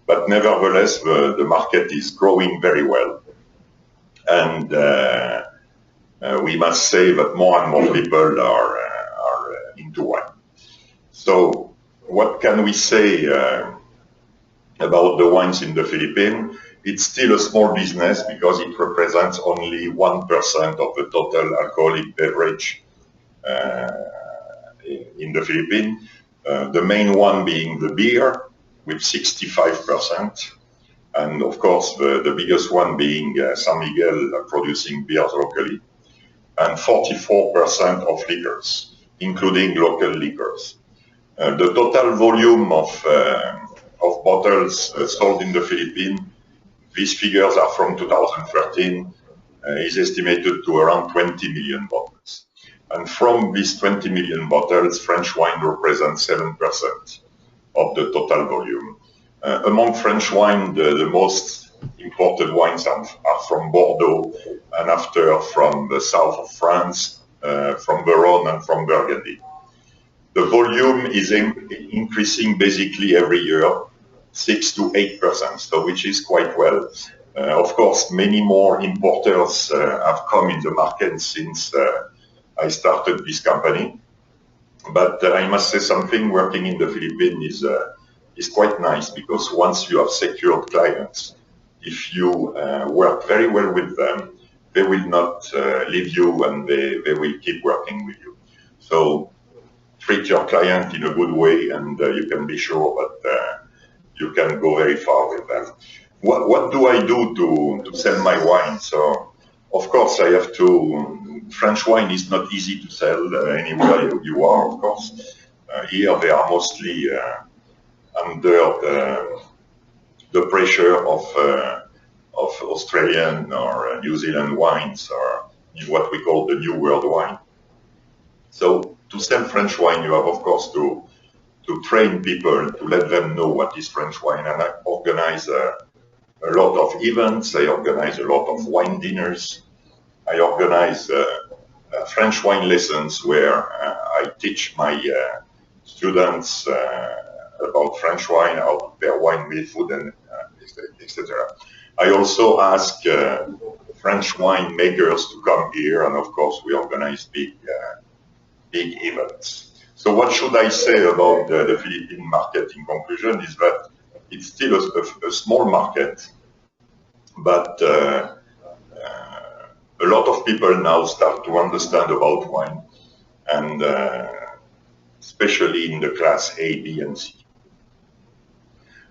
But nevertheless, the market is growing very well. And we must say that more and more people are into wine. So what can we say about the wines in the Philippines? It's still a small business because it represents only 1% of the total alcoholic beverage in the Philippines. The main one being the beer, with 65%. And of course, the biggest one being San Miguel, producing beers locally. And 44% of liquors, including local liquors. The total volume of bottles sold in the Philippines, these figures are from 2013, is estimated to around 20 million bottles. And from these 20 million bottles, French wine represents 7% of the total volume. Among French wine, the most imported wines are from Bordeaux, and after from the south of France, from the Rhone and from Burgundy. The volume is increasing basically every year, 6 to 8%, so which is quite well. Of course, many more importers have come in the market since I started this company. But I must say something, working in the Philippines is quite nice, because once you have secured clients, if you work very well with them, they will not leave you, and they will keep working with you. So treat your client in a good way, and you can be sure that you can go very far with them. What do I do to sell my wine? So, of course, I have to. French wine is not easy to sell anywhere you are, of course. Here they are mostly under the pressure of Australian or New Zealand wines, or what we call the New World wine. So to sell French wine, you have, of course, to train people, to let them know what is French wine. And I organize a lot of events. I organize a lot of wine dinners. I organize French wine lessons where I teach my students about French wine, how to prepare wine with food, and etc. I also ask French wine makers to come here, and of course we organize big events. So what should I say about the Philippine market in conclusion is that it's still a small market, but a lot of people now start to understand about wine, and especially in the class A, B, and C.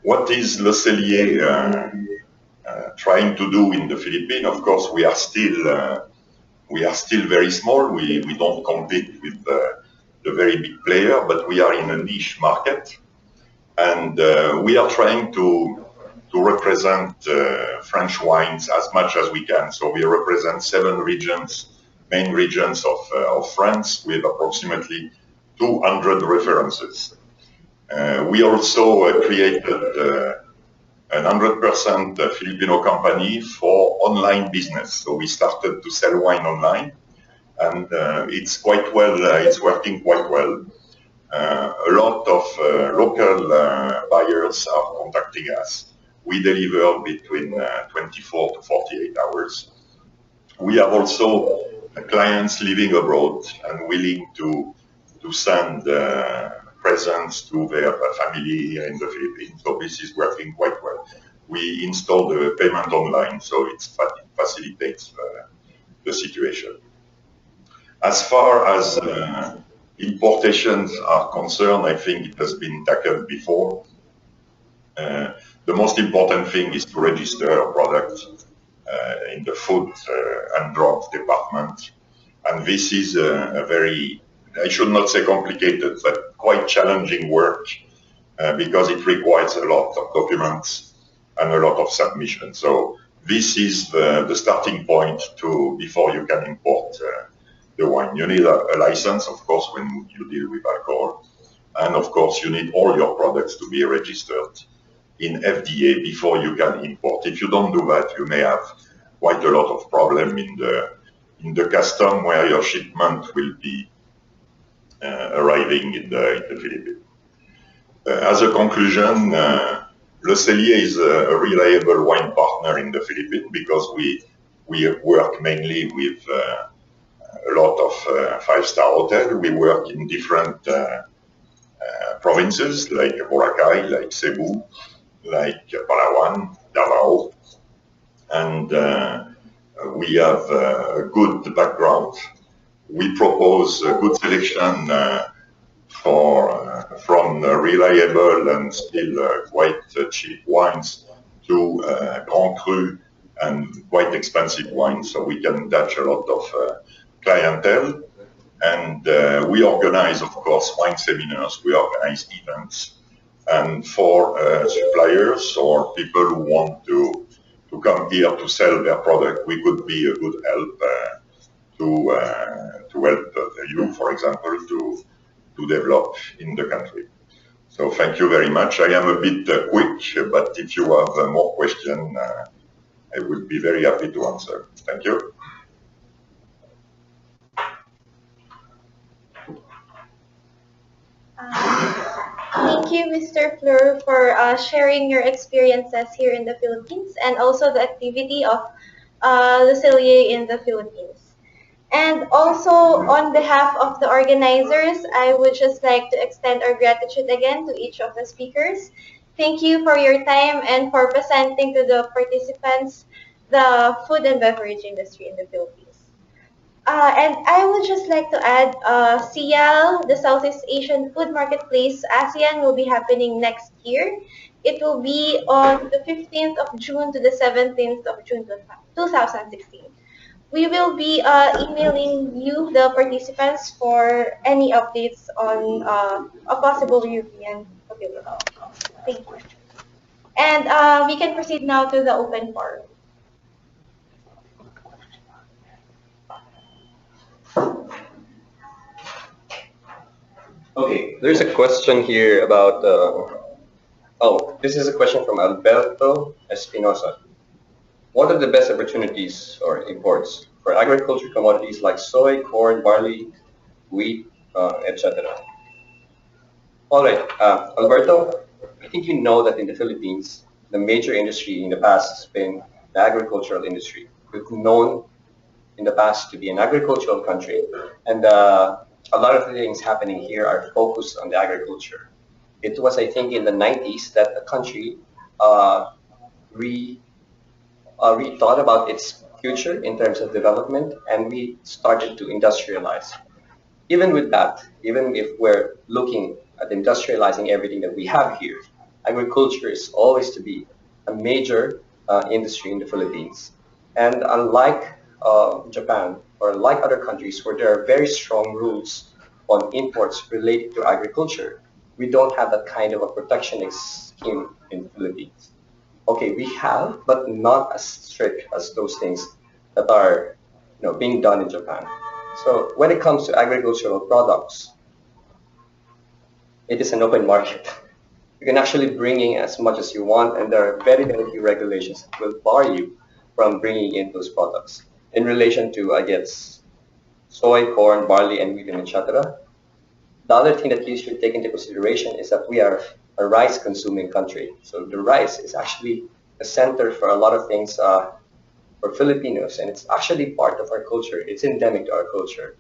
What is Le Cellier trying to do in the Philippines? Of course, we are still very small. We don't compete with the very big player, but we are in a niche market, and we are trying to represent French wines as much as we can. So we represent 7 regions, main regions of France, with approximately 200 references. We also created an 100% Filipino company for online business. So we started to sell wine online, and it's quite well. It's working quite well. A lot of local buyers are contacting us. We deliver between 24 to 48 hours. We have also clients living abroad and willing to send presents to their family here in the Philippines. So this is working quite well. We installed the payment online, so it facilitates the situation. As far as importations are concerned, I think it has been tackled before. The most important thing is to register a product in the food and drugs department. And this is a very, I should not say complicated, but quite challenging work because it requires a lot of documents and a lot of submissions. So this is the starting point before you can import the wine. You need a license, of course, when you deal with alcohol. And of course, you need all your products to be registered in FDA before you can import. If you don't do that, you may have quite a lot of problem in the custom where your shipment will be arriving in the Philippines. As a conclusion, Le Cellier is a reliable wine partner in the Philippines because we work mainly with a lot of five-star hotels. We work in different provinces like Boracay, like Cebu, like Palawan, Davao, and we have a good background. We propose a good selection from reliable and still quite cheap wines to Grand Cru and quite expensive wines, so we can touch a lot of clientele. And we organize, of course, wine seminars, we organize events. And for suppliers or people who want to come here to sell their product, we could be a good help to help you, for example, to develop in the country. So thank you very much. I am a bit quick, but if you have more questions, I would be very happy to answer. Thank you. Thank you, Mr. Fleur, for sharing your experiences here in the Philippines and also the activity of Le Cellier in the Philippines. And also, on behalf of the organizers, I would just like to extend our gratitude again to each of the speakers. Thank you for your time and for presenting to the participants the food and beverage industry in the Philippines. And I would just like to add, SIAL, the Southeast Asian Food Marketplace, ASEAN, will be happening next year. It will be on the 15th of June to the 17th of June 2016. We will be emailing you, the participants, for any updates on a possible European available. Thank you. And we can proceed now to the open forum. Okay, there's a question here about, oh, this is a question from Alberto Espinosa. What are the best opportunities or imports for agriculture commodities like soy, corn, barley, wheat, etc.? All right, Alberto, I think you know that in the Philippines, the major industry in the past has been the agricultural industry. We've known in the past to be an agricultural country, and a lot of the things happening here are focused on the agriculture. It was, I think, in the 90s that the country re rethought about its future in terms of development, and we started to industrialize. Even with that, even if we're looking at industrializing everything that we have here, agriculture is always to be a major industry in the Philippines. And unlike Japan or unlike other countries where there are very strong rules on imports related to agriculture, we don't have that kind of a protectionist scheme in the Philippines. Okay, we have, but not as strict as those things that are, being done in Japan. So when it comes to agricultural products, it is an open market. You can actually bring in as much as you want, and there are very, very few regulations that will bar you from bringing in those products. In relation to, I guess, soy, corn, barley, and wheat, and etc. The other thing that you should take into consideration is that we are a rice-consuming country. So the rice is actually a center for a lot of things for Filipinos, and it's actually part of our culture. It's endemic to our culture.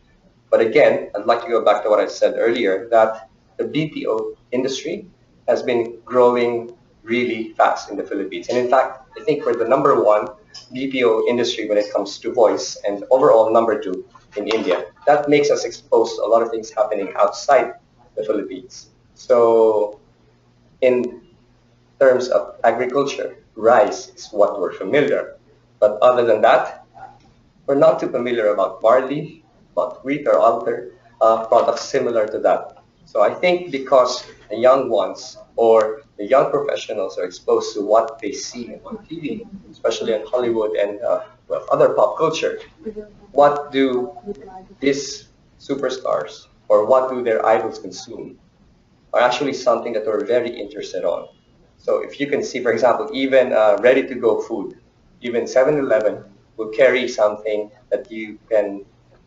But again, I'd like to go back to what I said earlier, that the BPO industry has been growing really fast in the Philippines. And in fact, I think we're the number one BPO industry when it comes to voice, and overall number two in India. That makes us exposed to a lot of things happening outside the Philippines. So in terms of agriculture, rice is what we're familiar. But other than that, we're not too familiar about barley, about wheat or other products similar to that. So I think because the young ones or the young professionals are exposed to what they see on TV, especially in Hollywood and other pop culture, what do these superstars or what do their idols consume are actually something that we're very interested on. So if you can see, for example, even ready-to-go food, even 7-Eleven will carry something that you can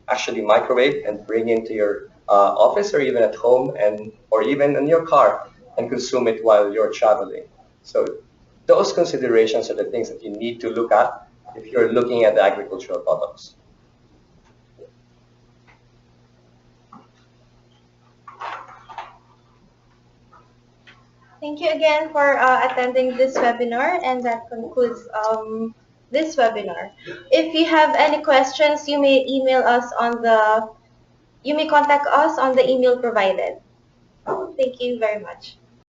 actually microwave and bring into your office or even at home and or even in your car and consume it while you're traveling. So those considerations are the things that you need to look at if you're looking at the agricultural products. Thank you again for attending this webinar, and that concludes this webinar. If you have any questions, you may contact us on the email provided. Thank you very much.